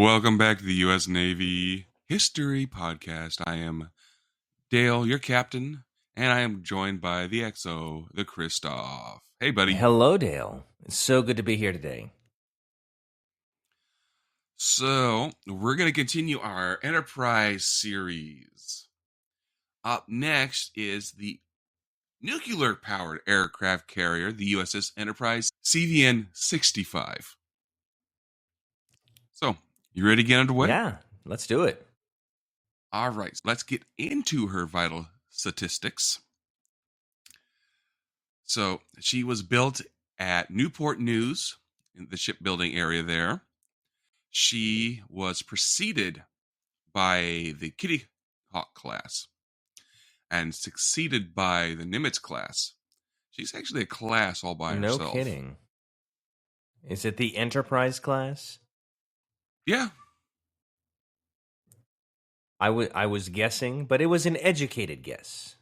Welcome back to the U.S. Navy History Podcast. I am Dale, your captain, and I am joined by the XO, the Christoph. Hey, buddy. Hello, Dale. It's so good to be here today. So, we're going to continue our Enterprise series. Up next is the nuclear-powered aircraft carrier, the USS Enterprise CVN-65. So, you ready to get underway? Yeah, let's do it. All right, so let's get into her vital statistics. So she was built at Newport News in the shipbuilding area there. She was preceded by the Kitty Hawk class and succeeded by the Nimitz class. She's actually a class all by herself. No kidding. Is it the Enterprise class? Yeah. I was guessing, but it was an educated guess.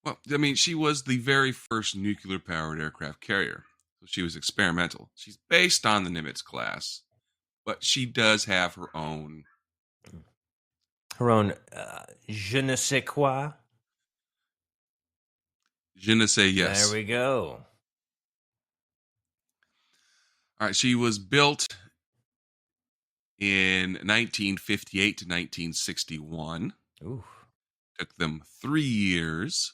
Well, I mean, she was the very first nuclear-powered aircraft carrier. So she was experimental. She's based on the Nimitz class, but she does have her own... Je ne sais quoi? Je ne sais yes. There we go. All right, she was built in 1958 to 1961. Ooh. Took them 3 years.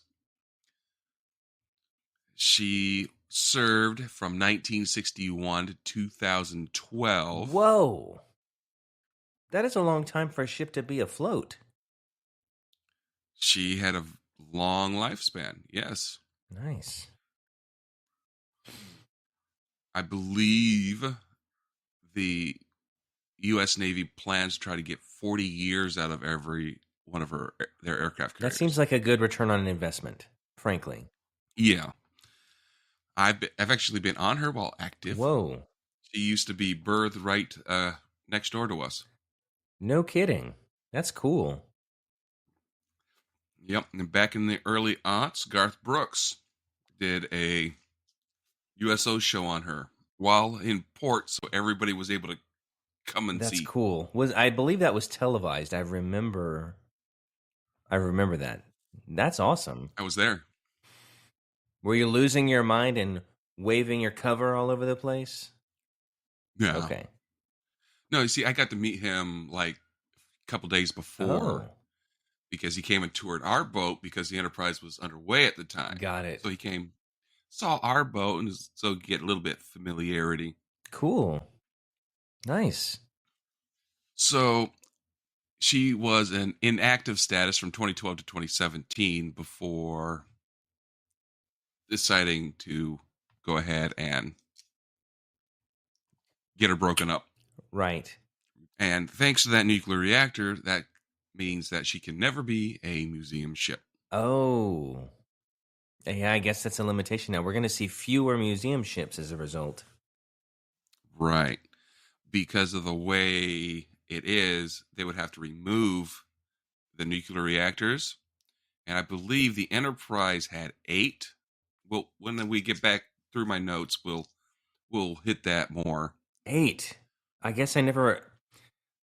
She served from 1961 to 2012. Whoa. That is a long time for a ship to be afloat. She had a long lifespan, yes. Nice. I believe the U.S. Navy plans to try to get 40 years out of every one of their aircraft carriers. That seems like a good return on an investment, frankly. Yeah. I've actually been on her while active. Whoa. She used to be berthed right next door to us. No kidding. That's cool. Yep. And back in the early aughts, Garth Brooks did a USO show on her while in port, so everybody was able to come and see. That's cool. I believe that was televised. I remember that. That's awesome. I was there. Were you losing your mind and waving your cover all over the place? Yeah. Okay. No, you see, I got to meet him like a couple days before because he came and toured our boat because the Enterprise was underway at the time. Got it. So he came, saw our boat, and so get a little bit of familiarity. Cool. Nice. So she was in inactive status from 2012 to 2017 before deciding to go ahead and get her broken up. Right. And thanks to that nuclear reactor, that means that she can never be a museum ship. Oh. Yeah, I guess that's a limitation now. We're going to see fewer museum ships as a result. Right. Because of the way it is, they would have to remove the nuclear reactors. And I believe the Enterprise had 8. Well, when we get back through my notes, we'll hit that more. 8. I guess I never,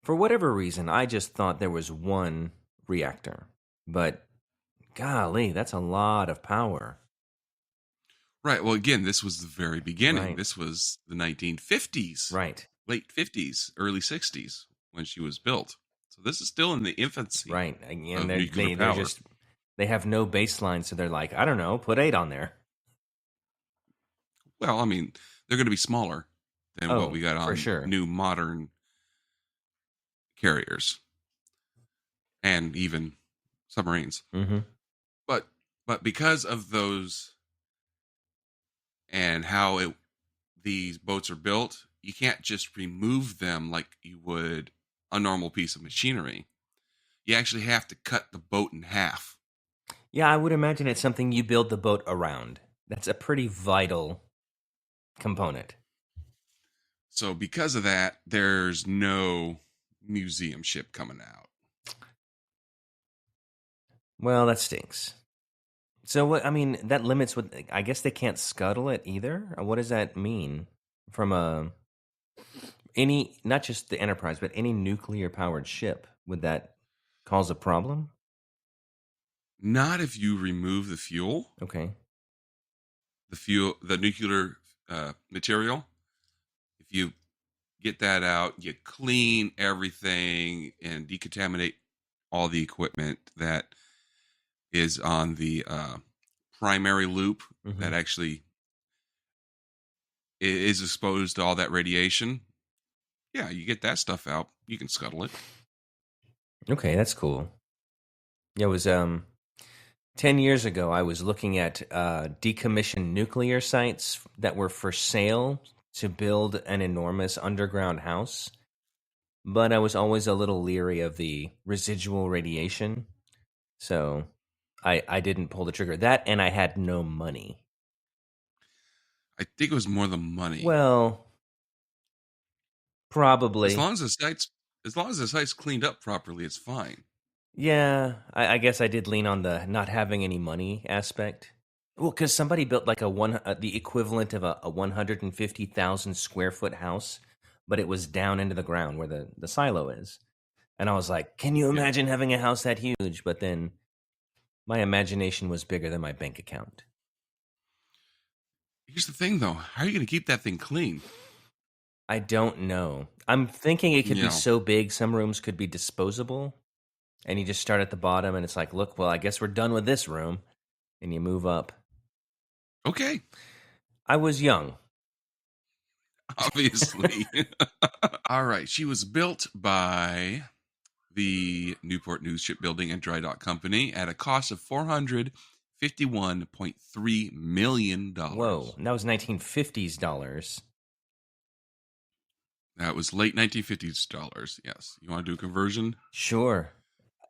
for whatever reason, I just thought there was 1 reactor. But golly, that's a lot of power. Right. Well, again, this was the very beginning. Right. This was the 1950s. Right. Late 50s, early 60s when she was built. So this is still in the infancy. Right. And they have no baseline, so they're like, I don't know, put 8 on there. Well, I mean, they're going to be smaller than what we got on new modern carriers and even submarines. Mm-hmm. But because of those and how these boats are built, you can't just remove them like you would a normal piece of machinery. You actually have to cut the boat in half. Yeah, I would imagine it's something you build the boat around. That's a pretty vital component. So because of that, there's no museum ship coming out. Well, that stinks. So what? I mean, that limits what. I guess they can't scuttle it either. Or what does that mean from a Any, not just the Enterprise, but any nuclear powered ship, would that cause a problem? Not if you remove the fuel, Okay. the nuclear material. If you get that out, you clean everything and decontaminate all the equipment that is on the primary loop Hmm. that actually is exposed to all that radiation. Yeah, you get that stuff out, you can scuttle it. Okay, that's cool. Yeah, it was 10 years ago, I was looking at decommissioned nuclear sites that were for sale to build an enormous underground house. But I was always a little leery of the residual radiation. So I didn't pull the trigger. That, and I had no money. I think it was more the money. Well, As probably. long as the site's as long as the site's cleaned up properly, it's fine. Yeah, I guess I did lean on the not having any money aspect. Well, because somebody built like the equivalent of a 150,000 square foot house, but it was down into the ground where the silo is. And I was like, can you Yeah. imagine having a house that huge? But then my imagination was bigger than my bank account. Here's the thing, though: how are you going to keep that thing clean? I don't know. I'm thinking it could You be know. so big, some rooms could be disposable. And you just start at the bottom and it's like, look, well, I guess we're done with this room. And you move up. Okay, I was young. obviously. All right. She was built by the Newport News Shipbuilding and Dry Dock Company at a cost of $451.3 million. Whoa, that was 1950s dollars. That was late 1950s dollars. Yes. You want to do a conversion? Sure.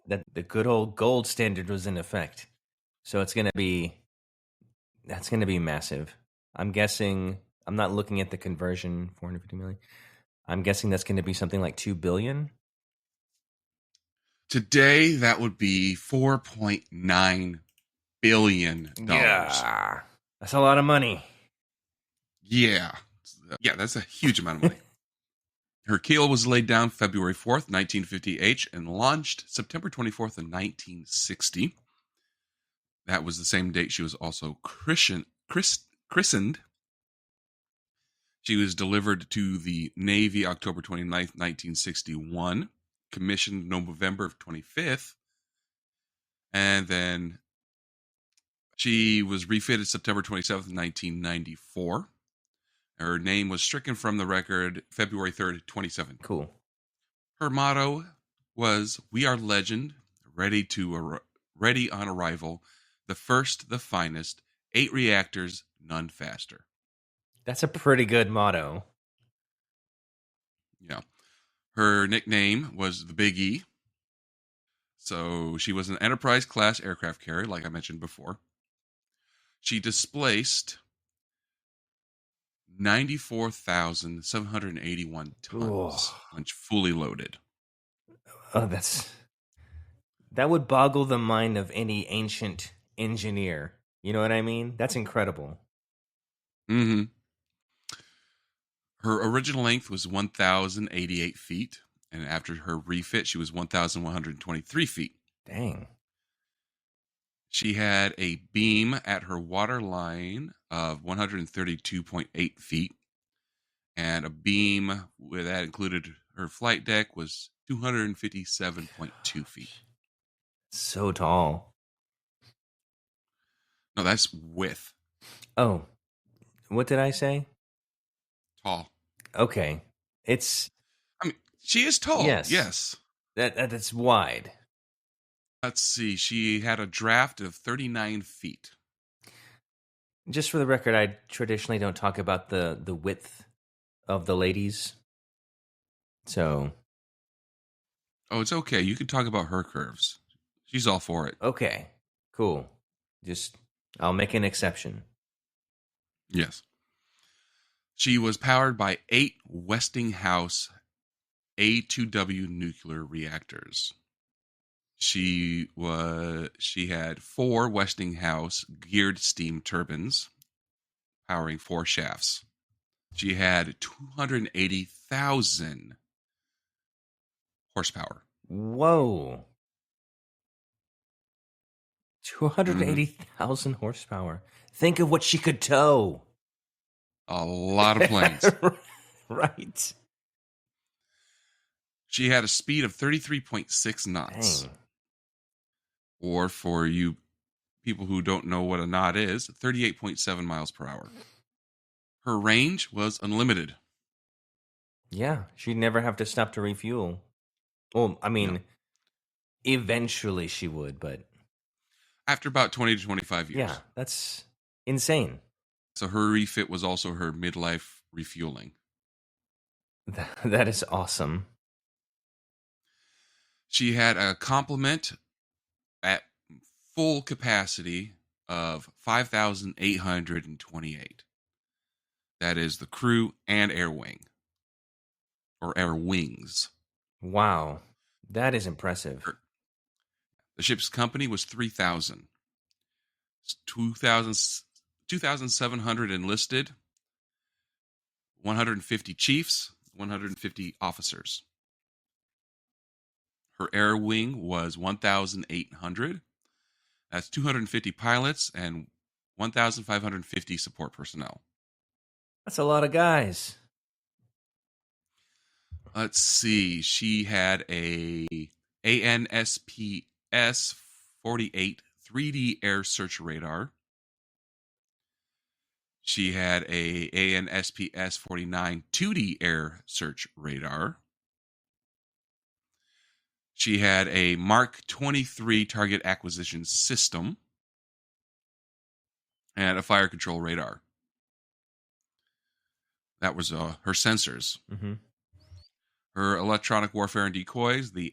That the good old gold standard was in effect. So that's gonna be massive. I'm guessing I'm not looking at the conversion, 450 million. I'm guessing that's gonna be something like 2 billion. Today, that would be $4.9 billion. Yeah. That's a lot of money. Yeah. Yeah, that's a huge amount of money. Her keel was laid down February 4th, 1958, and launched September 24th, of 1960. That was the same date she was also christened. She was delivered to the Navy October 29th, 1961, commissioned November of 25th, and then she was refitted September 27th, 1994. Her name was stricken from the record February 3rd, 2017. Cool. Her motto was "We are legend, ready on arrival, the first, the finest, 8 reactors, none faster." That's a pretty good motto. Yeah. Her nickname was the Big E. So she was an Enterprise class aircraft carrier, like I mentioned before. She displaced 94,781 tons Oh, when fully loaded. that would boggle the mind of any ancient engineer. You know what I mean? That's incredible. Mm-hmm. Her original length was 1,088 feet, and after her refit, she was 1,123 feet. Dang. She had a beam at her water line of 132.8 feet, and a beam with that included her flight deck was 257.2 feet. So tall. No, that's width. Oh, what did I say? Tall. Okay. It's I mean, she is tall, yes. yes. That's wide. Let's see. She had a draft of 39 feet. Just for the record, I traditionally don't talk about the width of the ladies. So, Oh, it's okay. You can talk about her curves. She's all for it. okay. Cool. Just I'll make an exception. Yes. She was powered by 8 Westinghouse A2W nuclear reactors. She had 4 Westinghouse geared steam turbines powering 4 shafts. She had 280,000 horsepower. Whoa. Hmm. 280,000 horsepower. Think of what she could tow. A lot of planes. Right. She had a speed of 33.6 knots, Dang. or for you people who don't know what a knot is, 38.7 miles per hour. Her range was unlimited. Yeah, she'd never have to stop to refuel. Well, I No. mean, eventually she would, but After about 20 to 25 yeah, years. that's insane. So her refit was also her midlife refueling. That is awesome. She had a complement at full capacity of 5,828. That is the crew and air wing, or air wings. Wow. That is impressive. The ship's company was 3,000. 2,000 2,700 enlisted, 150 chiefs, 150 officers. Her air wing was 1,800. That's 250 pilots and 1,550 support personnel. That's a lot of guys. Let's see. She had a ANSPS 48 3D air search radar. She had a ANSPS 49 2D air search radar. She had a Mark 23 target acquisition system and a fire control radar. That was her sensors. Mm-hmm. Her electronic warfare and decoys, the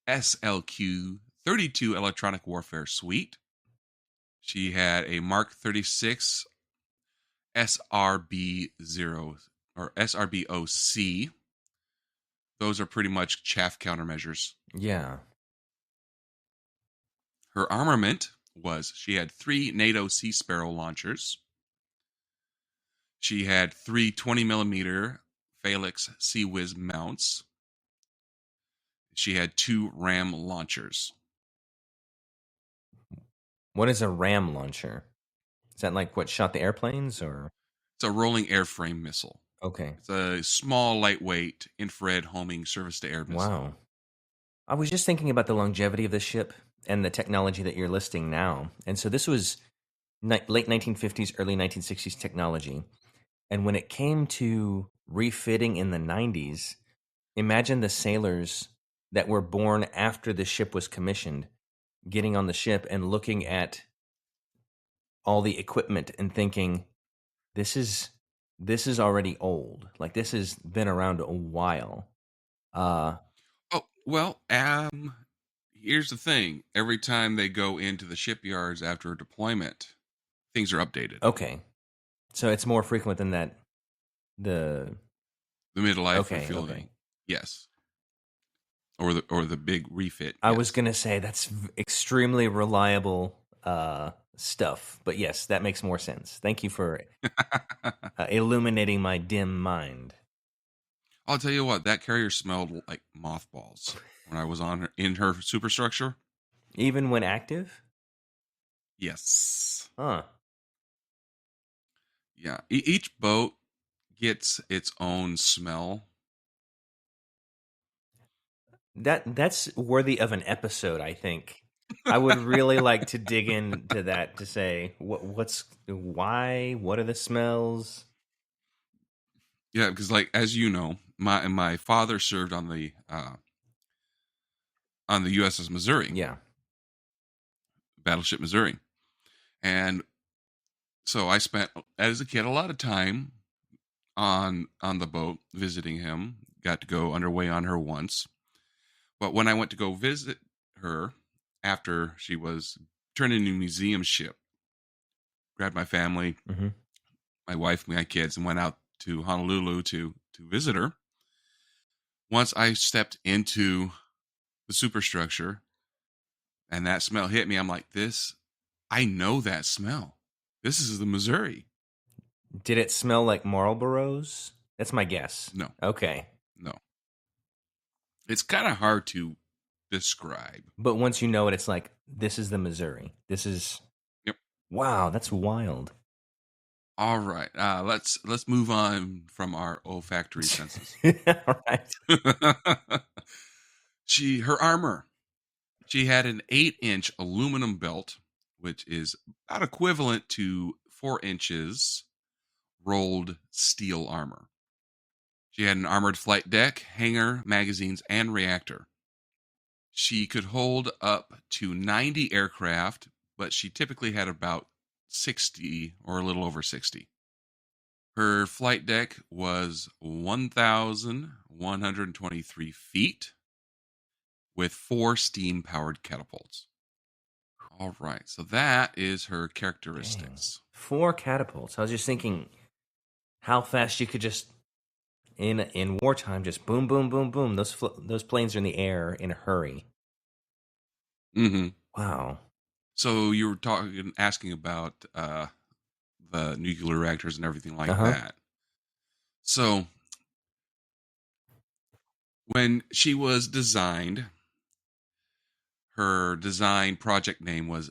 ANSLQ 32 electronic warfare suite. She had a Mark 36 SRB0 or SRBOC. Those are pretty much chaff countermeasures. Yeah. Her armament was she had 3 NATO Sea Sparrow launchers. She had 3 20mm Phalanx Sea Whiz mounts. She had 2 RAM launchers. What is a RAM launcher? Is that like what shot the airplanes or? It's a rolling airframe missile. Okay. It's a small, lightweight, infrared homing surface-to-air missile. Wow. I was just thinking about the longevity of this ship and the technology that you're listing now. And so this was late 1950s, early 1960s technology. And when it came to refitting in the 90s, imagine the sailors that were born after the ship was commissioned getting on the ship and looking at all the equipment and thinking, this is already old. Like this has been around a while. Oh, well, here's the thing. Every time they go into the shipyards after a deployment, things are updated. Okay. So it's more frequent than that. The midlife Okay, refueling, okay. yes, or the big refit. I Yes. was gonna say that's extremely reliable stuff, but yes, that makes more sense. Thank you for illuminating my dim mind. I'll tell you what, that carrier smelled like mothballs when I was in her superstructure. Even when active? Yes. Huh. Yeah. Each boat gets its own smell. That's worthy of an episode, I think. I would really like to dig into that to say what are the smells? Yeah, because like as you know, my father served on the USS Missouri, Yeah. battleship Missouri, and so I spent as a kid a lot of time on the boat visiting him. Got to go underway on her once, but when I went to go visit her after she was turned into a museum ship, grabbed my family, Mm-hmm. my wife, my kids, and went out to Honolulu to visit her. Once I stepped into the superstructure and that smell hit me, I'm like, I know that smell. This is the Missouri. Did it smell like Marlboros? That's my guess. No, Okay. no. It's kind of hard to describe. But once you know it, it's like, this is the Missouri. This is, Yep. wow, that's wild. All right. Let's move on from our olfactory senses. All right. Her armor. She had an 8-inch aluminum belt, which is about equivalent to 4 inches rolled steel armor. She had an armored flight deck, hangar, magazines, and reactor. She could hold up to 90 aircraft, but she typically had about 60 or a little over 60. Her flight deck was 1,123 feet with 4 steam powered catapults. All right, so that is her Dang. characteristics. 4 catapults. I was just thinking how fast you could just in wartime just boom, boom, boom, boom. Those planes are in the air in a hurry. Mm-hmm. Wow. So you were asking about the nuclear reactors and everything like Uh-huh. that. So when she was designed, her design project name was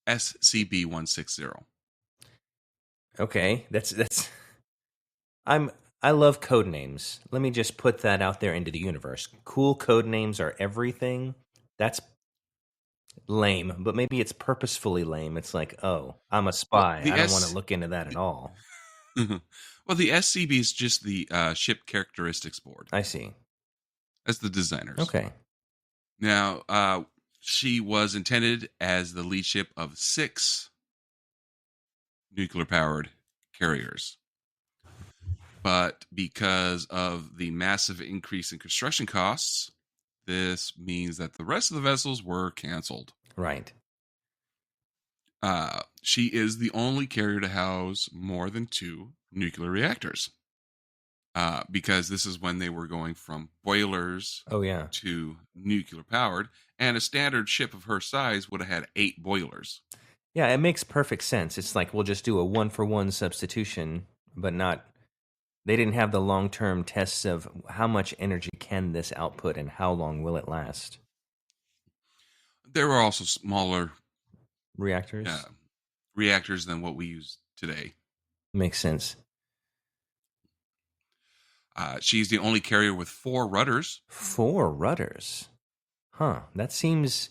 SCB-160. Okay. That's I'm I love code names. Let me just put that out there into the universe. Cool code names are everything. That's lame, but maybe it's purposefully lame. It's like, oh, I'm a Well, spy. the I don't want to S look into that at the, all. well, the SCB is just the ship characteristics board. I see. That's the designers. Okay. Now, she was intended as the lead ship of 6 nuclear powered carriers. But because of the massive increase in construction costs, this means that the rest of the vessels were canceled. Right. She is the only carrier to house more than 2 nuclear reactors. Because this is when they were going from boilers Oh yeah. to nuclear powered, and a standard ship of her size would have had 8 boilers. Yeah, it makes perfect sense. It's like we'll just do a 1-for-1 substitution, but not they didn't have the long-term tests of how much energy can this output and how long will it last. There were also smaller uh, Reactors reactors than what we use today. makes sense. She's the only carrier with 4 rudders. 4 rudders. Huh. That seems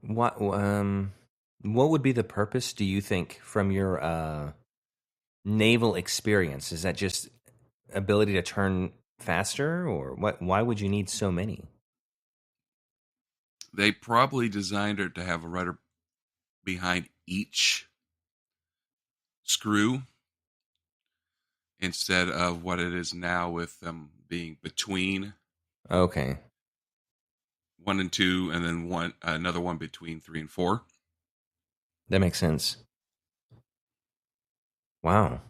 what would be the purpose, do you think, from your naval experience? Is that just ability to turn faster, or what? Why would you need so many? They probably designed her to have a rudder behind each screw instead of what it is now with them being between Okay, 1 and 2, and then another one between 3 and 4. that makes sense. Wow.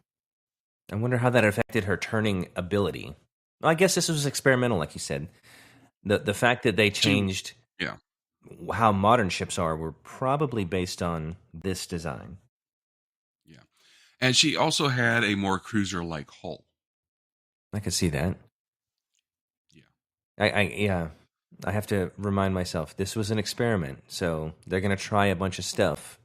I wonder how that affected her turning ability. Well, I guess this was experimental, like you said. The fact that they She, changed yeah, how modern ships are were probably based on this design. yeah, and she also had a more cruiser-like hull. I could see that. Yeah. Yeah. I have to remind myself this was an experiment, so they're going to try a bunch of stuff,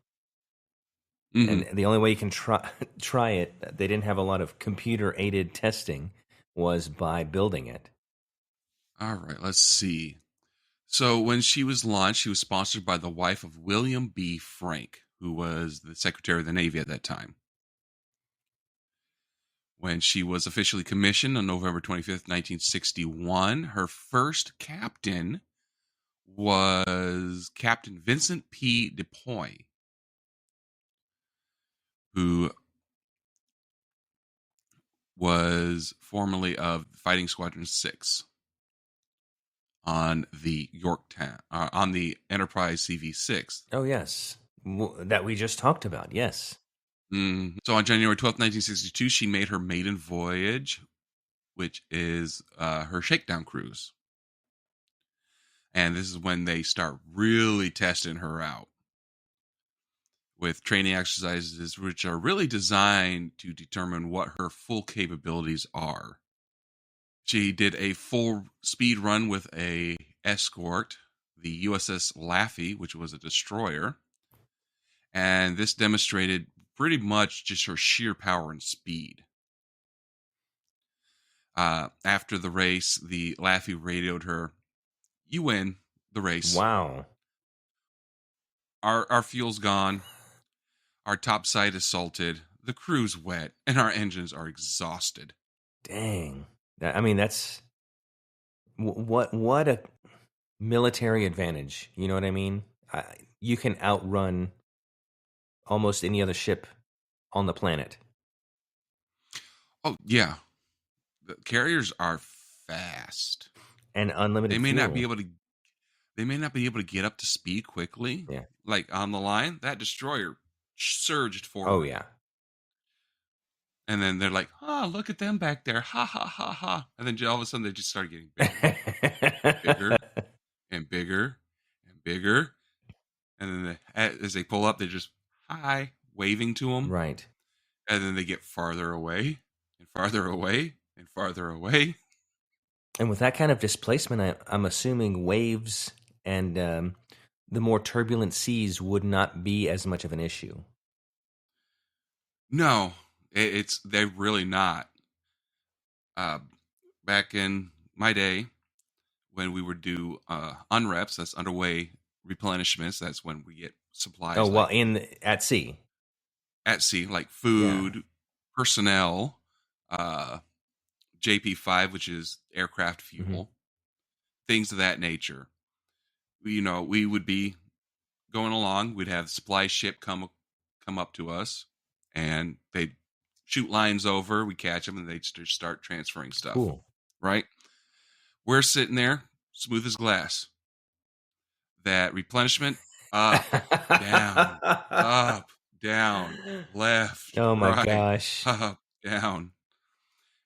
Mm-hmm. and the only way you can try it, they didn't have a lot of computer aided testing, was by building it. All right, let's see. So when she was launched, she was sponsored by the wife of William B. Frank, who was the Secretary of the Navy at that time. When she was officially commissioned on November 25th, 1961, her first captain was Captain Vincent P. DePoy, who was formerly of Fighting Squadron 6 on the Yorktown, on the Enterprise CV-6. Oh yes, that we just talked about. Yes. So on January 12th, 1962, she made her maiden voyage, which is her shakedown cruise. And this is when they start really testing her out with training exercises which are really designed to determine what her full capabilities are. She did a full speed run with a escort, the USS Laffey, which was a destroyer, and this demonstrated pretty much just her sheer power and speed. After the race, the Laffey radioed her, "You win the race. Wow. Our fuel's gone. Our topside is salted. The crew's wet, and our engines are exhausted." Dang. I mean, that's what a military advantage. You know what I mean? You can outrun almost any other ship on the planet. Oh yeah, the carriers are fast. And They unlimited may not be fuel. able to. They may not be able to get up to speed quickly. Yeah. Like on the line, that destroyer surged Oh, forward, yeah. and then they're like, "Oh, look at them back there! Ha ha ha ha!" And then all of a sudden, they just started getting bigger, bigger, and bigger, and bigger. And then as they pull up, they just hi, waving to them, Right. and then they get farther away and farther away and farther away. And with that kind of displacement, I'm assuming waves and the more turbulent seas would not be as much of an issue. No, it's they're really not. Uh, Back in my day, when we would do unreps, that's underway replenishments. That's when we get Oh, supplies well, like at sea. at sea, like Yeah. food, personnel, uh, JP5, which is aircraft Hmm. fuel, things of that nature. We would be going along. We'd have the supply ship come up to us, and they'd shoot lines over. We catch them, and they'd just start transferring stuff. Cool. Right? We're sitting there, smooth as glass. That replenishment, up, down, up, down, left, Oh my right, gosh. up, down.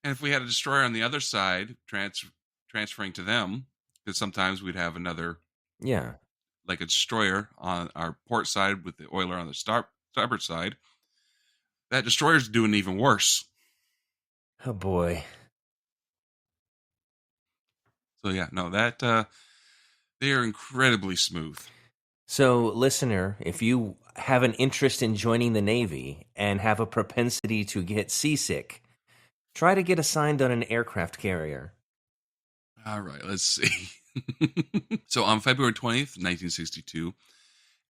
And if we had a destroyer on the other side, transferring to them, because sometimes we'd have another, Yeah. like a destroyer on our port side with the oiler on the starboard side, that destroyer's doing even worse. Oh boy. So yeah, no, that they are incredibly smooth. So, listener, if you have an interest in joining the Navy and have a propensity to get seasick, try to get assigned on an aircraft carrier. All right, let's see. So on February 20th, 1962,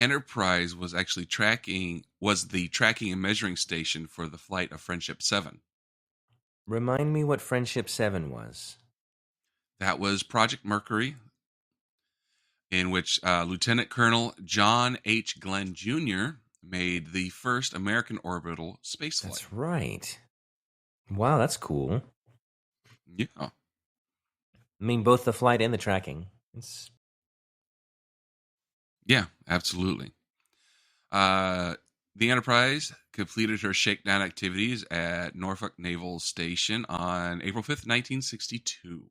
Enterprise was actually the tracking and measuring station for the flight of Friendship 7. Remind me what Friendship 7 was. That was Project Mercury, in which Lieutenant Colonel John H. Glenn Jr. made the first American orbital spaceflight. That's right. Wow, that's cool. Yeah. I mean, both the flight and the tracking. Yeah, absolutely. The Enterprise completed her shakedown activities at Norfolk Naval Station on April 5th, 1962.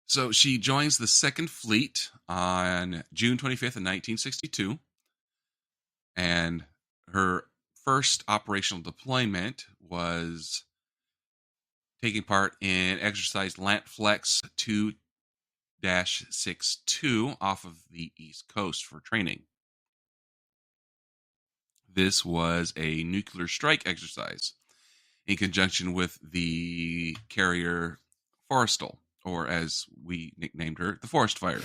So she joins the Second Fleet on June 25th of 1962. And her first operational deployment was taking part in exercise Lantflex 2-62 off of the East Coast for training. This was a nuclear strike exercise in conjunction with the carrier Forrestal, or as we nicknamed her, the Forest Fire.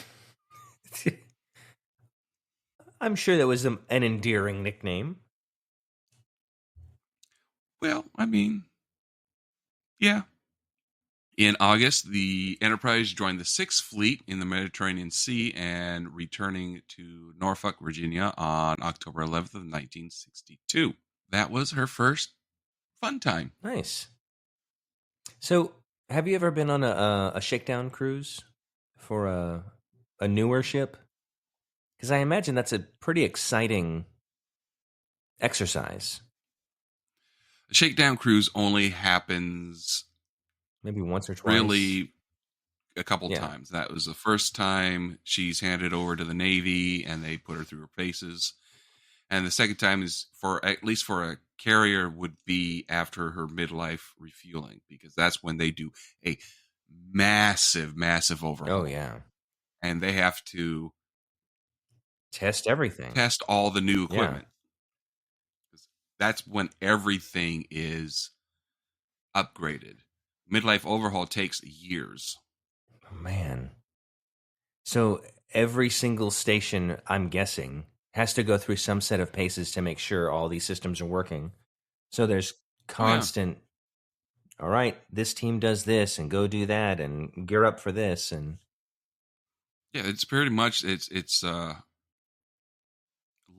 I'm sure that was an endearing nickname. Well, I mean, yeah. In August, the Enterprise joined the Sixth Fleet in the Mediterranean Sea and returning to Norfolk, Virginia on October 11th of 1962. That was her first fun time. Nice. So, have you ever been on a shakedown cruise for a newer ship? Because I imagine that's a pretty exciting exercise. The shakedown cruise only happens Maybe once or twice. really a couple Yeah. times. That was the first time she's handed over to the Navy and they put her through her paces. And the second time is for at least for a carrier would be after her midlife refueling, because that's when they do a massive Oh overhaul, yeah. and they have to Test everything. test all the new Yeah. equipment. That's when everything is upgraded. Midlife overhaul takes years. Oh, man. So every single station, I'm guessing, has to go through some set of paces to make sure all these systems are working. So there's Oh yeah, constant, all right, this team does this and go do that and gear up for this. And yeah. It's pretty much it's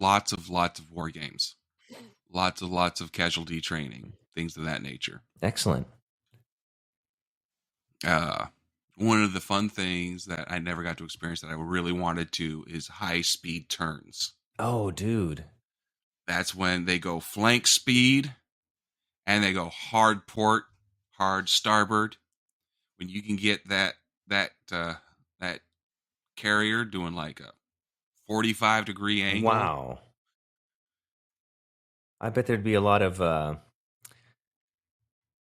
lots of war games, lots of casualty training, things of that nature. excellent. Uh, One of the fun things that I never got to experience that I really wanted to is high speed turns. Oh, dude. That's when they go flank speed and they go hard port, hard starboard. When you can get that carrier doing like a 45-degree angle. Wow. I bet there'd be a lot of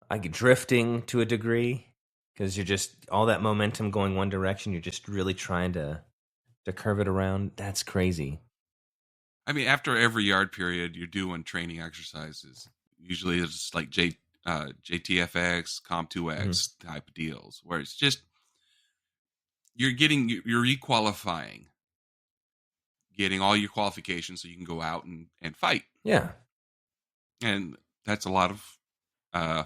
like drifting to a degree because you're just all that momentum going one direction. You're just really trying to curve it around. That's crazy. I mean, after every yard period, you're doing training exercises. Usually, it's like JTFX, Mhm. Com2X type of deals, where it's just you're requalifying, getting all your qualifications so you can go out and fight. Yeah. And that's a lot of uh,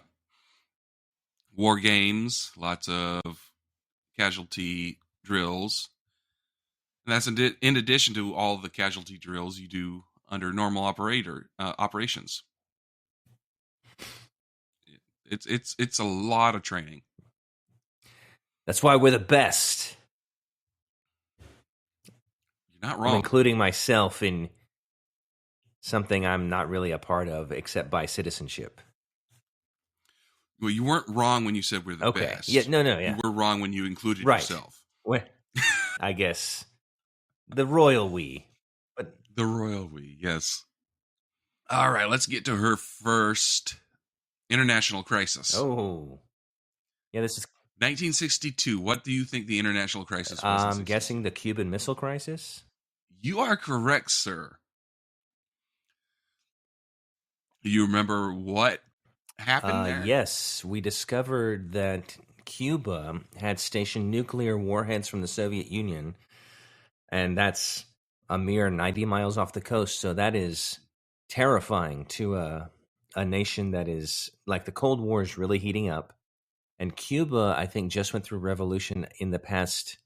war games, lots of casualty drills, and that's in addition to all the casualty drills you do under normal operations. It's a lot of training. That's why we're the best. You're not I'm wrong. including myself in something I'm not really a part of except by citizenship. Well, you weren't wrong when you said we're the Okay. Yeah, best. no, You yeah. were wrong when you included Right. yourself. Well, I guess the royal we. But The royal we, yes. All right, let's get to her first international crisis. oh. Yeah, this is 1962. What do you think the international crisis was in I'm 62? guessing the Cuban Missile Crisis. You are correct, sir. Do you remember what happened there? Yes, we discovered that Cuba had stationed nuclear warheads from the Soviet Union, and that's a mere 90 miles off the coast. So that is terrifying to a nation that is like the Cold War is really heating up. And Cuba, I think, just went through revolution in the past,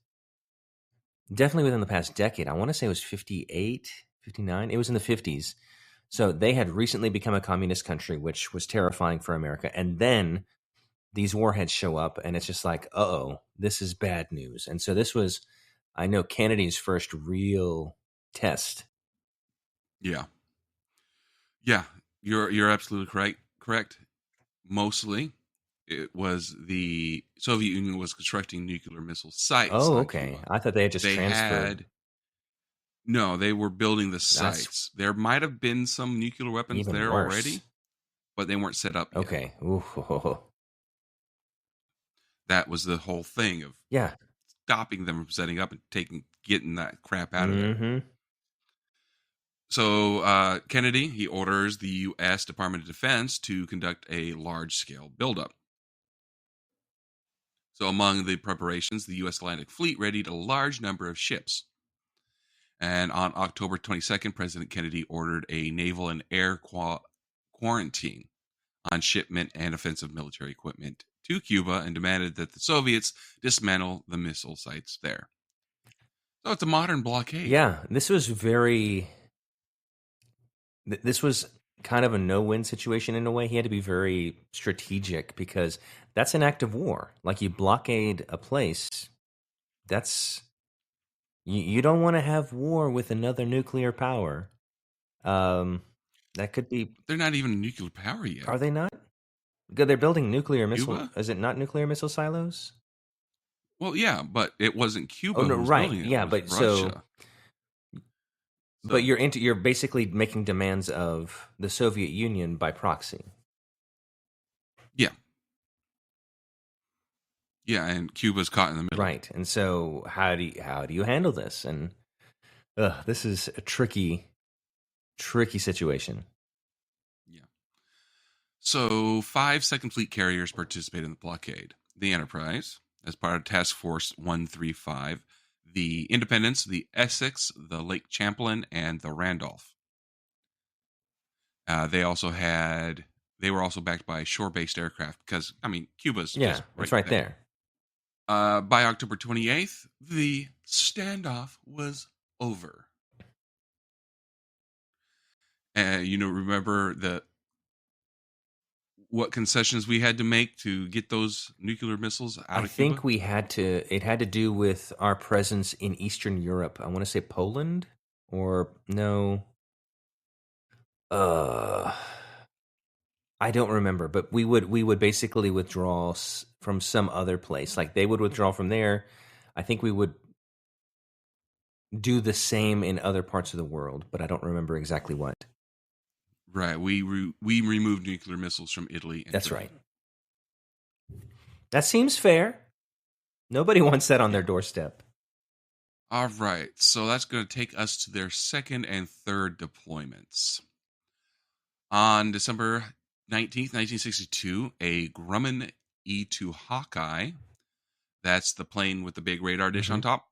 definitely within the past decade. I want to say it was 58, 59. It was in the 50s. So they had recently become a communist country, which was terrifying for America. And then these warheads show up, and it's just like, uh-oh, this is bad news. And so this was, I know, Kennedy's first real test. Yeah. Yeah, you're absolutely correct. Correct. Mostly, it was the Soviet Union was constructing nuclear missile sites Oh, on okay. Cuba. I thought they had just They transferred. had no, they were building the That's sites. There might have been some nuclear weapons even there worse. already, but they weren't set up yet. Okay. Ooh. That was the whole thing of Yeah. stopping them from setting up and getting that crap out of there. Mm-hmm. So Kennedy, he orders the U.S. Department of Defense to conduct a large-scale buildup. So among the preparations, the U.S. Atlantic Fleet readied a large number of ships. And on October 22nd, President Kennedy ordered a naval and air quarantine on shipment and offensive military equipment to Cuba and demanded that the Soviets dismantle the missile sites there. So it's a modern blockade. Yeah. This was this was kind of a no-win situation in a way. He had to be very strategic because that's an act of war. Like you blockade a place, that's you don't want to have war with another nuclear power. Um, that could be. They're not even a nuclear power yet. Are they not? Because they're building nuclear missile. Cuba? Is it not nuclear missile silos? Well, yeah, but it wasn't Oh Cuba no, who was right. building it. It Yeah, was but so Russia. But So you're basically making demands of the Soviet Union by proxy. yeah, yeah, and Cuba's caught in the middle. Right. And so how do you handle this? And this is a tricky situation. Yeah. So 5 Second Fleet carriers participated in the blockade. The Enterprise, as part of Task Force 135, the Independence, the Essex, the Lake Champlain, and the Randolph. They also had they were also backed by shore-based aircraft because I mean Cuba's Yeah, just it's right right there. there. By October 28th, the standoff was over. Remember the what concessions we had to make to get those nuclear missiles out I of Cuba? think it had to do with our presence in Eastern Europe. I want to say Poland or no. Uh I don't remember, but we would basically withdraw from some other place. Like they would withdraw from there. I think we would do the same in other parts of the world, but I don't remember exactly what. Right. We removed nuclear missiles from Italy and That's Turkey. right. That seems fair. Nobody wants that on Yeah. their doorstep. All right. So that's going to take us to their second and third deployments. On December 19th, 1962, a Grumman E-2 Hawkeye, that's the plane with the big radar dish Hmm. on top,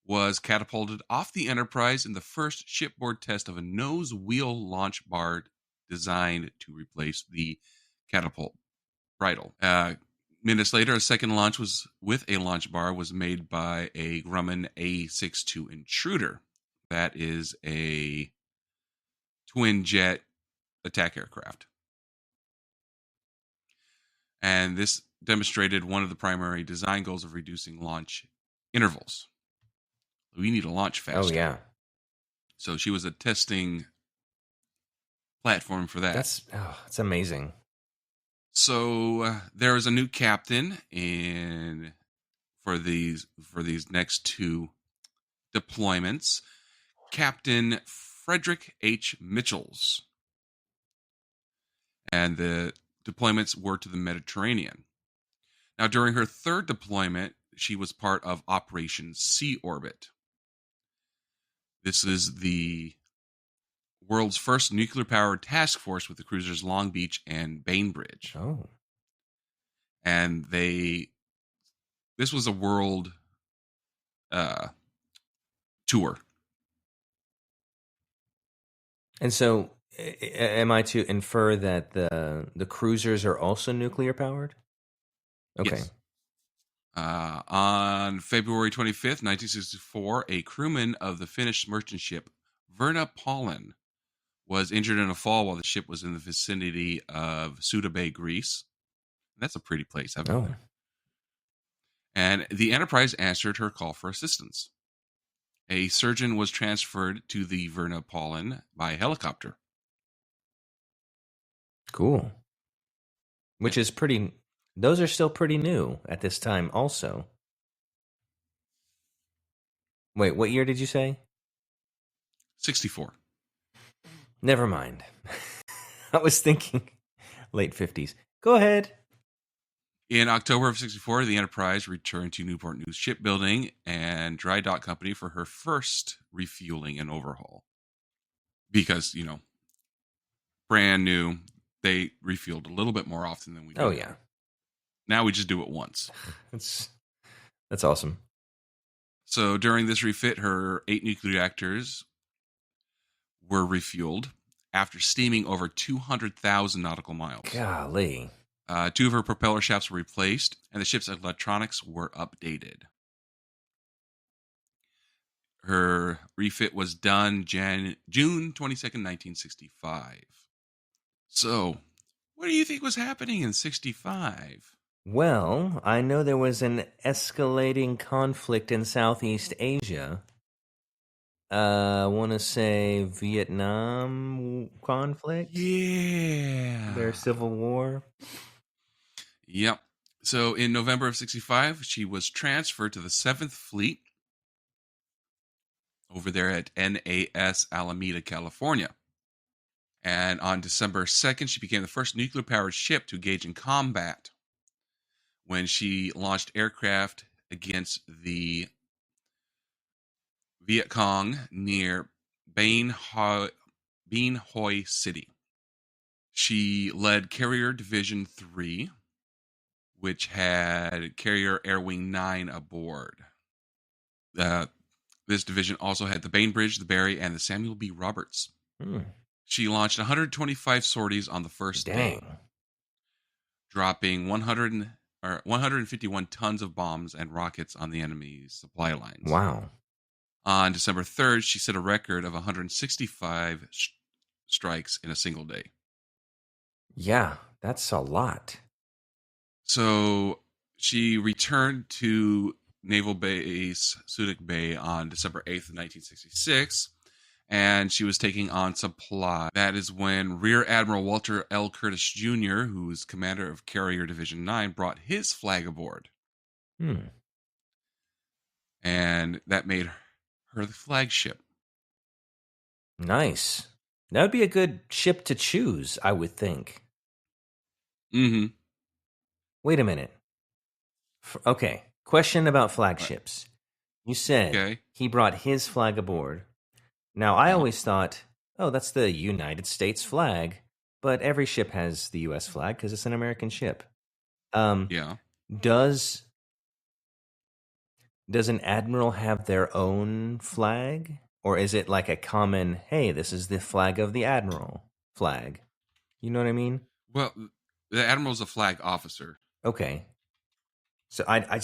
was catapulted off the Enterprise in the first shipboard test of a nose wheel launch bar designed to replace the catapult bridle. Minutes later, a second launch was with a launch bar was made by a Grumman A-62 Intruder. That is a twin jet attack aircraft. And this demonstrated one of the primary design goals of reducing launch intervals. We need to launch Oh faster. yeah. So she was a testing platform for that. It's amazing. So there is a new captain in for these next two deployments, Captain Frederick H. Mitchells, and the deployments were to the Mediterranean. Now, during her third deployment, she was part of Operation Sea Orbit. This is the world's first nuclear-powered task force with the cruisers Long Beach and Bainbridge, Oh. and this was a world uh, tour. And so am I to infer that the cruisers are also nuclear powered? Okay. Yes. On February 25th, 1964, a crewman of the Finnish merchant ship Verna Paulin was injured in a fall while the ship was in the vicinity of Suda Bay, Greece. That's a pretty place. I've been Oh. there. And the Enterprise answered her call for assistance. A surgeon was transferred to the Verna Paulin by helicopter. Cool. Yeah, Which is pretty those are still pretty new at this time also. Wait, what year did you say? 64. Never mind. I was thinking late 50s. Go ahead. In October of 64, the Enterprise returned to Newport News Shipbuilding and Dry Dock Company for her first refueling and overhaul. Because, brand new, they refueled a little bit more often than we do Oh now. yeah. Now we just do it once. That's that's awesome. So during this refit, her 8 nuclear reactors were refueled after steaming over 200,000 nautical miles. Golly. 2 of her propeller shafts were replaced, and the ship's electronics were updated. Her refit was done June 22nd, 1965. So, what do you think was happening in 65? Well, I know there was an escalating conflict in Southeast Asia. I want to say Vietnam conflict, their Yeah. civil war. Yep. So in November of 65, she was transferred to the 7th Fleet. over there at NAS Alameda, California. And on December 2nd, she became the first nuclear powered ship to engage in combat when she launched aircraft against the Viet Cong near Bain Hoi City. She led Carrier Division 3, which had Carrier Air Wing 9 aboard. This division also had the Bainbridge, the Barry, and the Samuel B. Roberts. She launched 125 sorties on the first day, Dang. dropping 151 tons of bombs and rockets on the enemy's supply lines. Wow. On December 3rd, she set a record of 165 strikes in a single day. Yeah, that's a lot. So she returned to Naval Base Subic Bay on December 8th, 1966, and she was taking on supply. That is when Rear Admiral Walter L. Curtis Jr., who was commander of Carrier Division 9, brought his flag aboard. And that made her the flagship. Nice. That would be a good ship to choose, I would think. Mm-hmm. Wait a minute. Okay, question about flagships. You said he brought his flag aboard. Now, I always thought, oh, that's the United States flag, but every ship has the U.S. flag because it's an American ship. Does an admiral have their own flag? Or is it like a common, hey, this is the flag of the admiral flag? You know what I mean? Well, the admiral's a flag officer. Okay. So I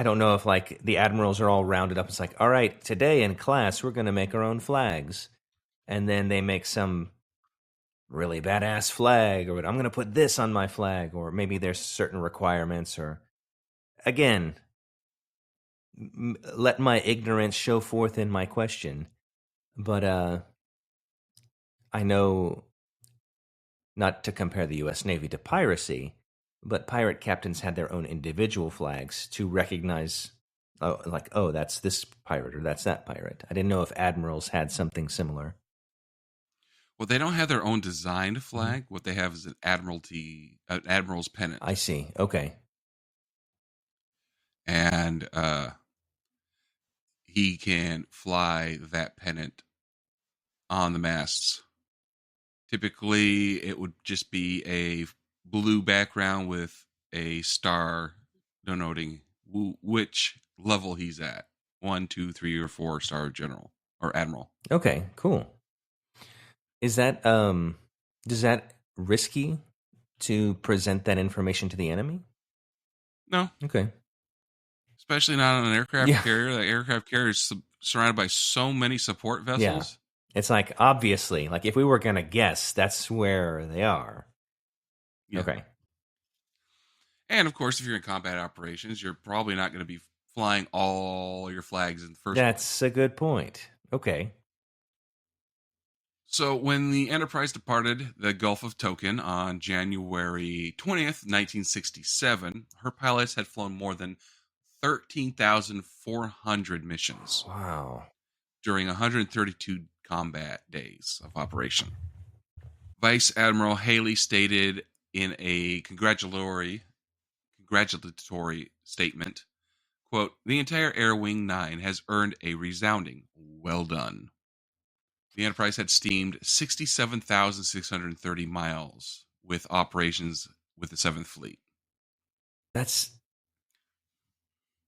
don't know if like the admirals are all rounded up. It's like, all right, today in class we're going to make our own flags, and then they make some really badass flag, or I'm going to put this on my flag, or maybe there's certain requirements, or again, let my ignorance show forth in my question. But I know not to compare the U.S. Navy to piracy, but pirate captains had their own individual flags to recognize, oh, that's this pirate or that's that pirate. I didn't know if admirals had something similar. Well, they don't have their own designed flag. What they have is an admiral's pennant. I see. Okay. And he can fly that pennant on the masts. Typically, it would just be a blue background with a star denoting which level he's at. 1, 2, 3, or 4-star general or admiral. Okay, cool. Is that risky to present that information to the enemy? No. Okay. Especially not on an aircraft carrier. The aircraft carrier is surrounded by so many support vessels. Yeah. It's like, obviously, like if we were going to guess, that's where they are. Yeah. Okay. And of course, if you're in combat operations, you're probably not going to be flying all your flags in the first place. That's a good point. Okay. So when the Enterprise departed the Gulf of Tonkin on January 20th, 1967, her pilots had flown more than 13,400 missions. Wow. During 132 combat days of operation. Vice Admiral Haley stated in a congratulatory statement, quote, "The entire Air Wing 9 has earned a resounding well done." The Enterprise had steamed 67,630 miles with operations with the 7th Fleet. That's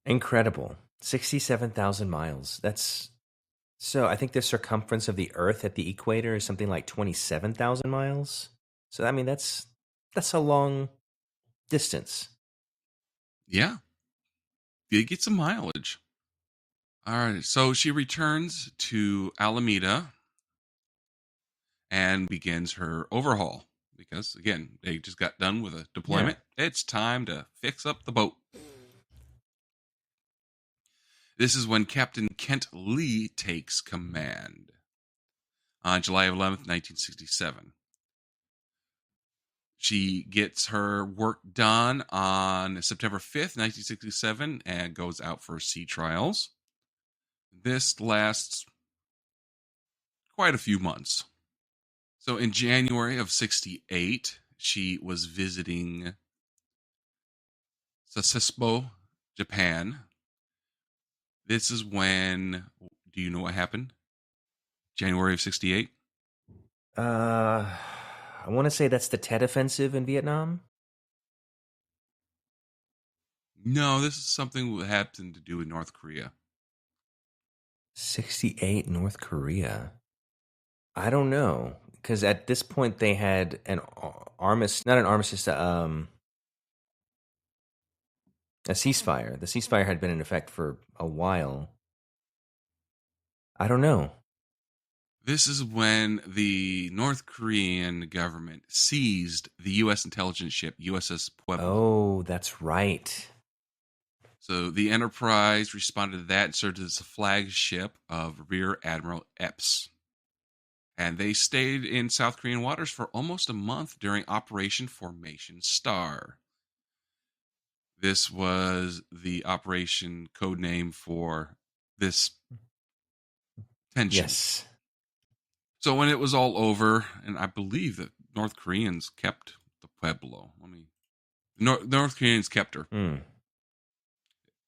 incredible. 67,000 miles. That's so I think the circumference of the Earth at the equator is something like 27,000 miles. So I mean that's a long distance. Yeah. You get some mileage. All right. So she returns to Alameda and begins her overhaul because, again, they just got done with a deployment. Yeah. It's time to fix up the boat. This is when Captain Kent Lee takes command on July 11th, 1967. She gets her work done on September 5th, 1967, and goes out for sea trials. This lasts quite a few months. So in January of 68, she was visiting Sasebo, Japan. This is when, do you know what happened? January of 68? I want to say that's the Tet Offensive in Vietnam. No, this is something that happened to do with North Korea. 68 North Korea. I don't know because at this point they had an armistice, not an armistice, a ceasefire. The ceasefire had been in effect for a while. I don't know. This is when the North Korean government seized the U.S. intelligence ship USS Pueblo. Oh, that's right. So the Enterprise responded to that and served as a flagship of Rear Admiral Epps. And they stayed in South Korean waters for almost a month during Operation Formation Star. This was the operation code name for this tension. Yes. So when it was all over, and I believe that North Koreans kept the Pueblo. North Koreans kept her. Hmm.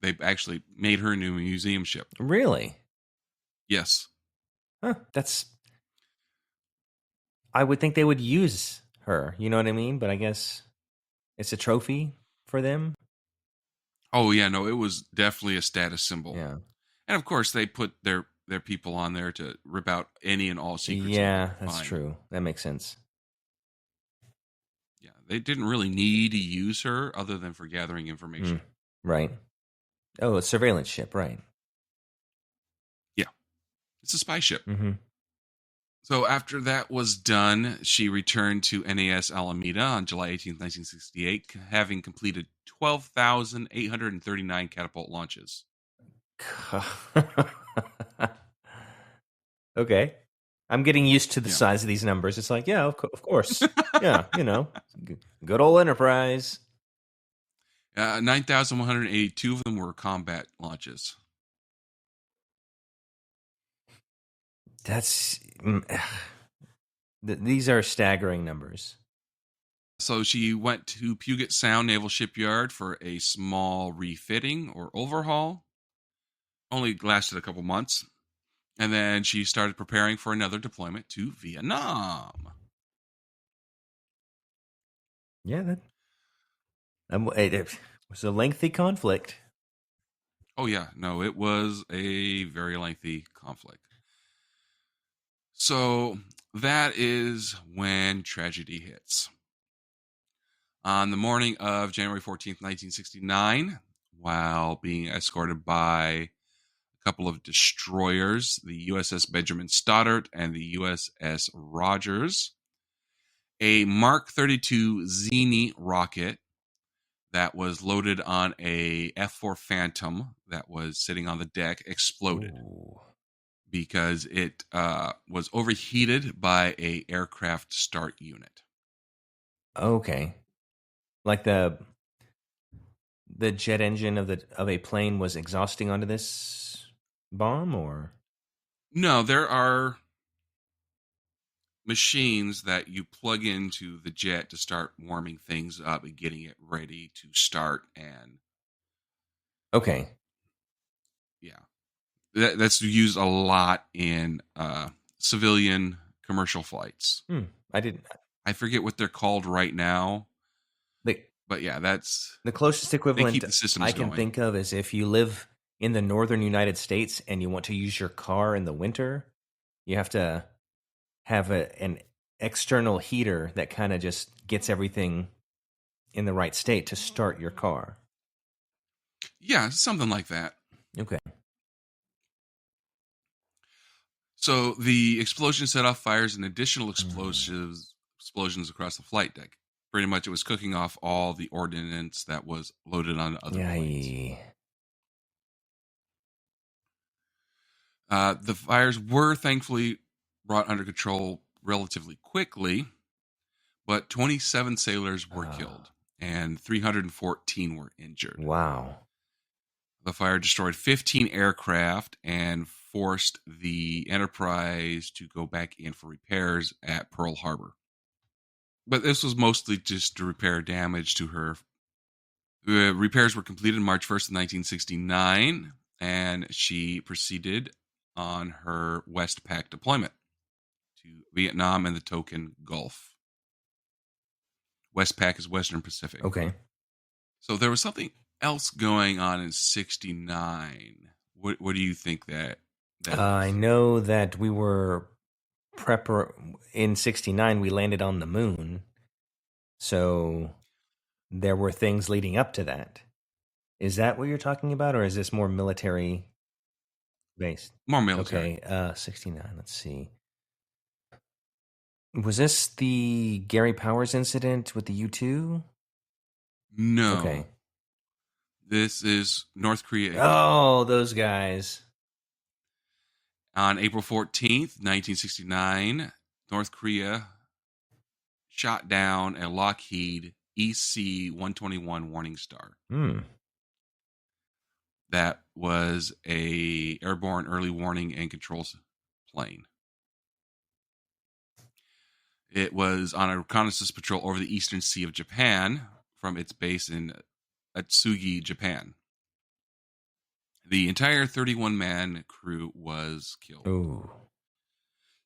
They actually made her into a museum ship. Really? Yes. Huh. I would think they would use her. You know what I mean? But I guess it's a trophy for them. Oh yeah, no, it was definitely a status symbol. Yeah. And of course, they put their people on there to rip out any and all secrets. Yeah, that's true. That makes sense. Yeah, they didn't really need to use her other than for gathering information. Right. Oh, a surveillance ship, right. Yeah, it's a spy ship. Mm-hmm. So after that was done, she returned to NAS Alameda on July 18th, 1968, having completed 12,839 catapult launches. Okay. I'm getting used to the size of these numbers. It's like, yeah, of course. Yeah, good old Enterprise. 9,182 of them were combat launches. These are staggering numbers. So she went to Puget Sound Naval Shipyard for a small refitting or overhaul. Only lasted a couple months. And then she started preparing for another deployment to Vietnam. Yeah, it was a lengthy conflict. Oh, yeah. No, it was a very lengthy conflict. So that is when tragedy hits. On the morning of January 14th, 1969, while being escorted by a couple of destroyers, the USS Benjamin Stoddard and the USS Rogers, a Mark 32 Xeni rocket that was loaded on a F-4 Phantom that was sitting on the deck exploded. Ooh. Because it was overheated by a aircraft start unit. Okay. Like the jet engine of a plane was exhausting onto this bomb, or No, there are machines that you plug into the jet to start warming things up and getting it ready to start. And okay. yeah, that's used a lot in civilian commercial flights. I didn't. I forget what they're called right now. The, But yeah, that's the closest they equivalent keep the systems I can going. think of is if you live in the northern United States and you want to use your car in the winter, you have to have an external heater that kind of just gets everything in the right state to start your car. Yeah, something like that. Okay. So the explosion set off fires and additional explosions across the flight deck. Pretty much, it was cooking off all the ordnance that was loaded on other planes. The fires were thankfully brought under control relatively quickly, but 27 sailors were killed and 314 were injured. Wow. The fire destroyed 15 aircraft and forced the Enterprise to go back in for repairs at Pearl Harbor. But this was mostly just to repair damage to her. The repairs were completed March 1st, 1969, and she proceeded on her Westpac deployment to Vietnam and the Tonkin Gulf. Westpac is Western Pacific. Okay. So there was something else going on in 69. What do you think that I was? know that we were in 69 we landed on the moon. So there were things leading up to that. Is that what you're talking about, or is this more military based? More military. Okay, 69, let's see. Was this the Gary Powers incident with the U-2? No. Okay. This is North Korea again. Oh, those guys. On April 14th, 1969, North Korea shot down a Lockheed EC-121 Warning Star. That was a airborne early warning and control plane. It was on a reconnaissance patrol over the eastern sea of Japan from its base in Atsugi, Japan. The entire 31-man crew was killed. Ooh.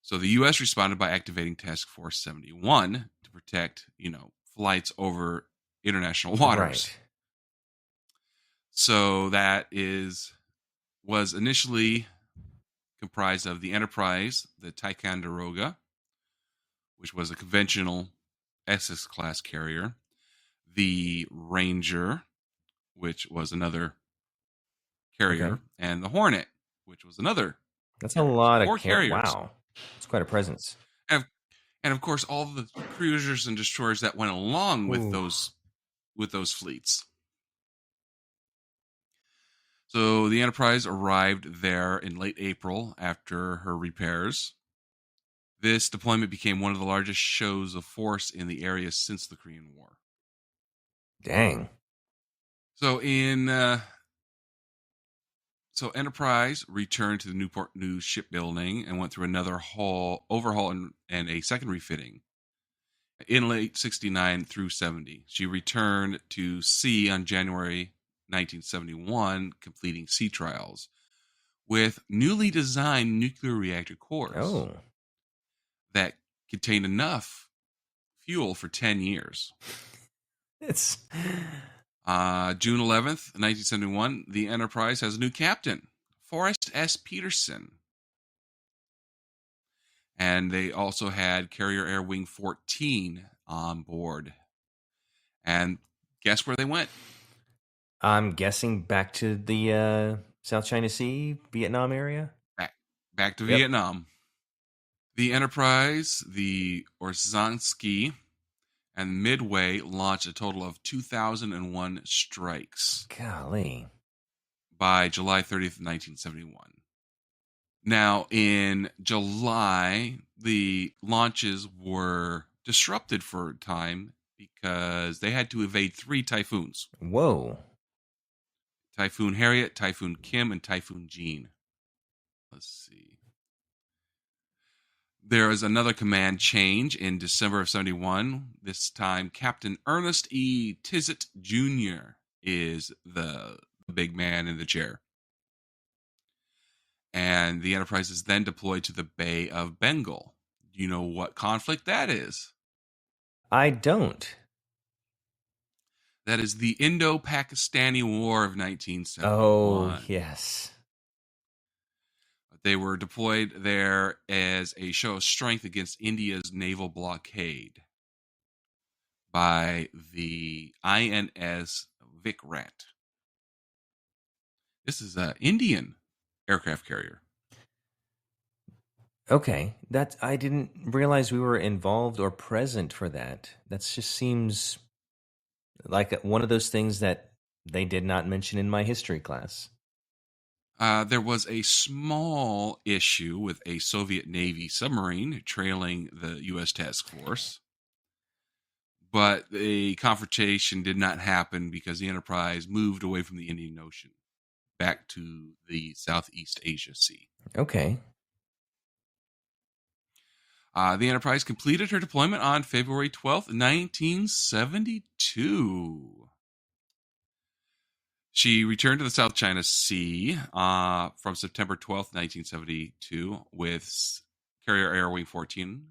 So the U.S. responded by activating Task Force 71 to protect, flights over international waters. Right. So that was initially comprised of the Enterprise, the Ticonderoga, which was a conventional Essex-class carrier, the Ranger, which was another carrier, Okay. and the Hornet, which was another. That's carrier. a lot Four of carriers. Wow. It's quite a presence. And of course, all the cruisers and destroyers that went along with those fleets. So the Enterprise arrived there in late April after her repairs. This deployment became one of the largest shows of force in the area since the Korean War. Dang. So Enterprise returned to the Newport News shipbuilding and went through another overhaul and a second refitting. In late 69 through 70, she returned to sea on January 1971, completing sea trials with newly designed nuclear reactor cores that contained enough fuel for 10 years. It's June 11th, 1971, the Enterprise has a new captain, Forrest S. Peterson. And they also had Carrier Air Wing 14 on board. And guess where they went? I'm guessing back to the South China Sea, Vietnam area? Back to Vietnam. The Enterprise, the Orzansky, and Midway launched a total of 2,001 strikes. Golly. By July 30th, 1971. Now, in July, the launches were disrupted for a time because they had to evade 3 typhoons. Whoa. Typhoon Harriet, Typhoon Kim, and Typhoon Jean. Let's see. There was another command change in December of 71. This time, Captain Ernest E. Tizzett Jr. is the big man in the chair. And the Enterprise is then deployed to the Bay of Bengal. Do you know what conflict that is? I don't. That is the Indo-Pakistani War of 1971. Oh, yes. They were deployed there as a show of strength against India's naval blockade by the INS Vikrat. This is an Indian aircraft carrier. Okay, I didn't realize we were involved or present for that. That just seems like one of those things that they did not mention in my history class. There was a small issue with a Soviet Navy submarine trailing the U.S. task force, but a confrontation did not happen because the Enterprise moved away from the Indian Ocean back to the Southeast Asia Sea. Okay. The Enterprise completed her deployment on February 12th, 1972. She returned to the South China Sea from September 12th, 1972, with Carrier Air Wing 14.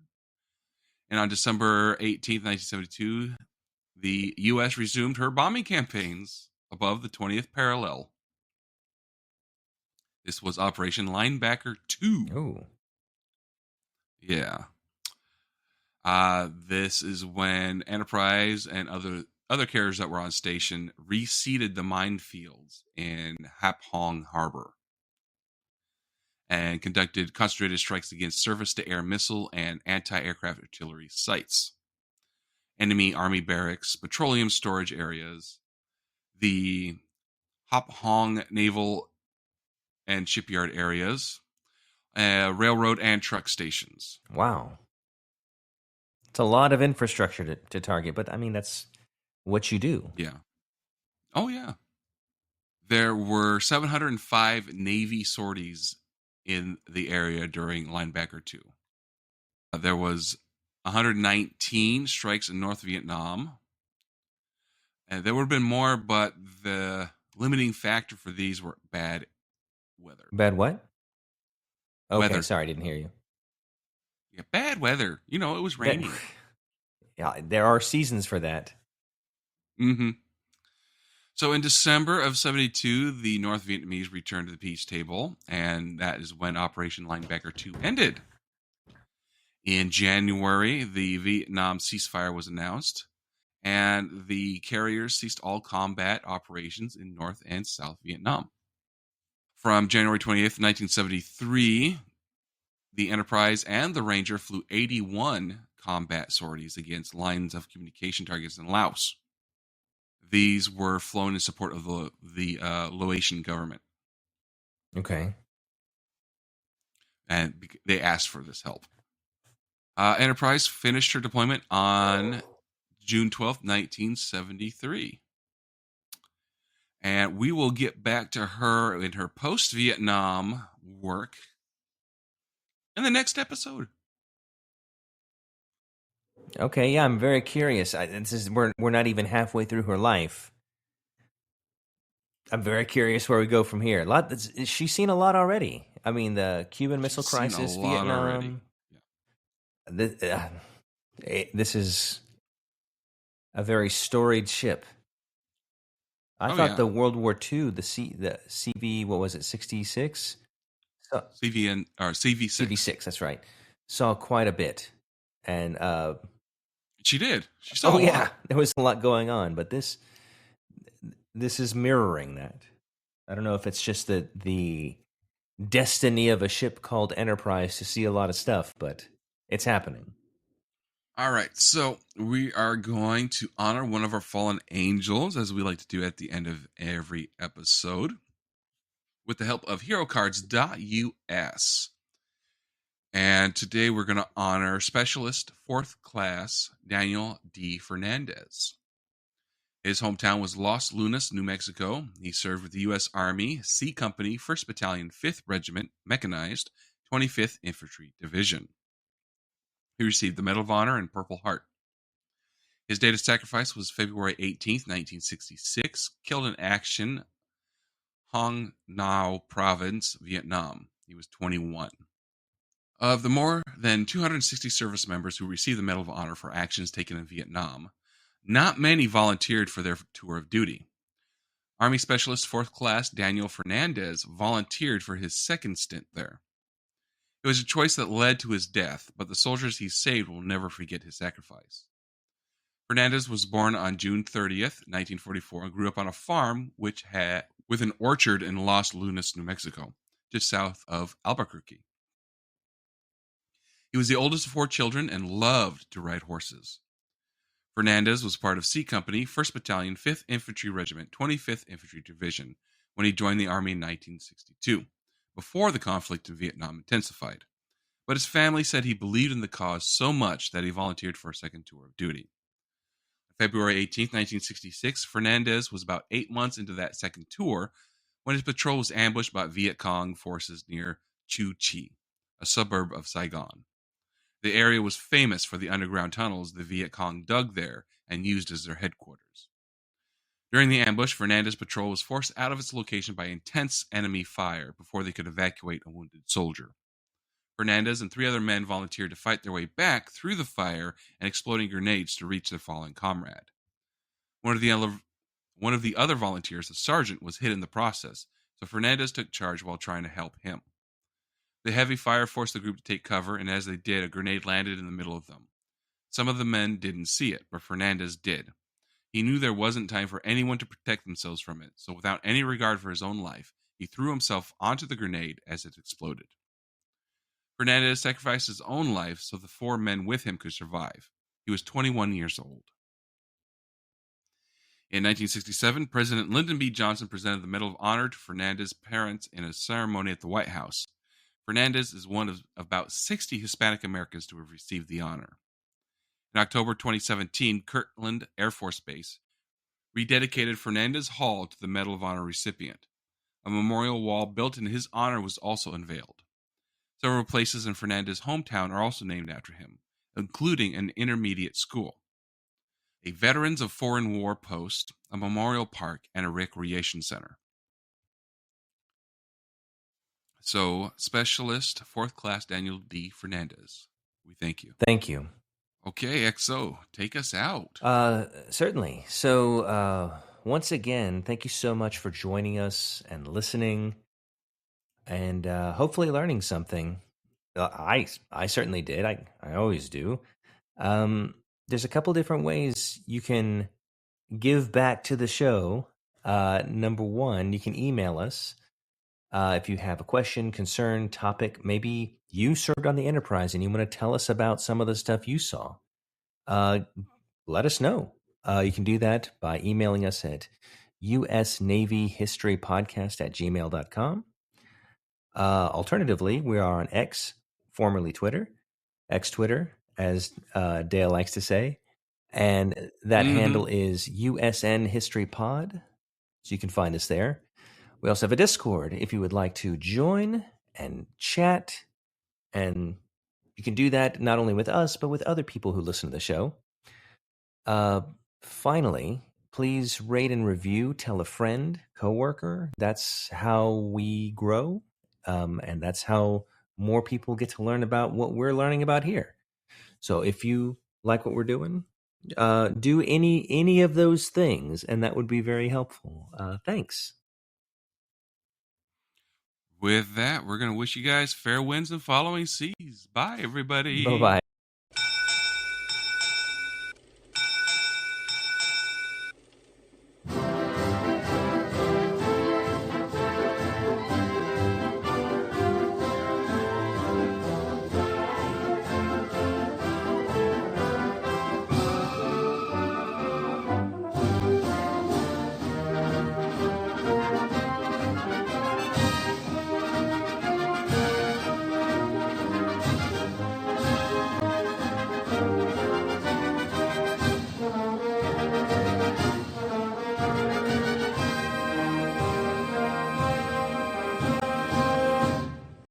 And on December 18th, 1972, the U.S. resumed her bombing campaigns above the 20th parallel. This was Operation Linebacker 2. Oh. Yeah. This is when Enterprise and other carriers that were on station reseeded the minefields in Hap Hong Harbor and conducted concentrated strikes against surface-to-air missile and anti-aircraft artillery sites, enemy army barracks, petroleum storage areas, the Hap Hong naval and shipyard areas, railroad and truck stations. Wow. It's a lot of infrastructure to target, but I mean, that's what you do. Yeah. Oh, yeah. There were 705 Navy sorties in the area during Linebacker 2. There was 119 strikes in North Vietnam. And there would have been more, but the limiting factor for these were bad weather. Bad what? Okay, Weather. sorry, I didn't hear you. Yeah, bad weather. You know, it was raining. Yeah, there are seasons for that. Mm-hmm. So in December of 72, the North Vietnamese returned to the peace table, and that is when Operation Linebacker 2 ended. In January, the Vietnam ceasefire was announced, and the carriers ceased all combat operations in North and South Vietnam. From January 28th, 1973, the Enterprise and the Ranger flew 81 combat sorties against lines of communication targets in Laos. These were flown in support of the Laotian government. Okay. And they asked for this help. Enterprise finished her deployment on June 12th, 1973. And we will get back to her in her post-Vietnam work in the next episode. Okay, yeah, I'm very curious. We're not even halfway through her life. I'm very curious where we go from here. She's seen a lot already. I mean, the Cuban Missile She's seen Crisis, a lot already. Vietnam. Yeah. This is a very storied ship. I thought the World War II, the CV, what was it, 66? CVN or CV6. CV6, that's right. Saw quite a bit, and she did. She saw. a lot. There was a lot going on, but this is mirroring that. I don't know if it's just the destiny of a ship called Enterprise to see a lot of stuff, but it's happening. All right, so we are going to honor one of our fallen angels, as we like to do at the end of every episode, with the help of HeroCards.us. And today we're going to honor Specialist 4th Class Daniel D. Fernandez. His hometown was Los Lunas, New Mexico. He served with the U.S. Army, C Company, 1st Battalion, 5th Regiment, Mechanized, 25th Infantry Division. He received the Medal of Honor and Purple Heart. His date of sacrifice was February 18th, 1966, killed in action, Hong Nau Province, Vietnam. He was 21. Of the more than 260 service members who received the Medal of Honor for actions taken in Vietnam, not many volunteered for their tour of duty. Army Specialist 4th Class Daniel Fernandez volunteered for his second stint there. It was a choice that led to his death, but the soldiers he saved will never forget his sacrifice. Fernandez was born on June 30th, 1944, and grew up on a farm with an orchard in Los Lunas, New Mexico, just south of Albuquerque. He was the oldest of 4 children and loved to ride horses. Fernandez was part of C Company, 1st Battalion, 5th Infantry Regiment, 25th Infantry Division, when he joined the Army in 1962, before the conflict in Vietnam intensified. But his family said he believed in the cause so much that he volunteered for a second tour of duty. On February 18, 1966, Fernandez was about 8 months into that second tour when his patrol was ambushed by Viet Cong forces near Chu Chi, a suburb of Saigon. The area was famous for the underground tunnels the Viet Cong dug there and used as their headquarters. During the ambush, Fernandez's patrol was forced out of its location by intense enemy fire before they could evacuate a wounded soldier. Fernandez and 3 other men volunteered to fight their way back through the fire and exploding grenades to reach their fallen comrade. One of the other volunteers, a sergeant, was hit in the process, so Fernandez took charge while trying to help him. The heavy fire forced the group to take cover, and as they did, a grenade landed in the middle of them. Some of the men didn't see it, but Fernandez did. He knew there wasn't time for anyone to protect themselves from it, so without any regard for his own life, he threw himself onto the grenade as it exploded. Fernandez sacrificed his own life so the 4 men with him could survive. He was 21 years old. In 1967, President Lyndon B. Johnson presented the Medal of Honor to Fernandez's parents in a ceremony at the White House. Fernandez is one of about 60 Hispanic Americans to have received the honor. In October 2017, Kirtland Air Force Base rededicated Fernandez Hall to the Medal of Honor recipient. A memorial wall built in his honor was also unveiled. Several places in Fernandez's hometown are also named after him, including an intermediate school, a Veterans of Foreign War post, a memorial park, and a recreation center. So, Specialist 4th Class Daniel D. Fernandez, we thank you. Thank you. Okay, XO, take us out. Certainly. So, once again, thank you so much for joining us and listening, and hopefully learning something. I certainly did. I always do. There's a couple different ways you can give back to the show. Number one, you can email us if you have a question, concern, topic. Maybe you served on the Enterprise and you want to tell us about some of the stuff you saw. Let us know. You can do that by emailing us at usnavyhistorypodcast@gmail.com. Alternatively, we are on X, formerly Twitter, X-Twitter, as Dale likes to say. And that handle is USN History Pod. So you can find us there. We also have a Discord if you would like to join and chat. And you can do that not only with us, but with other people who listen to the show. Finally, please rate and review, tell a friend, coworker. That's how we grow. And that's how more people get to learn about what we're learning about here. So if you like what we're doing, do any of those things, and that would be very helpful. Thanks. With that, we're going to wish you guys fair winds and following seas. Bye, everybody. Bye-bye.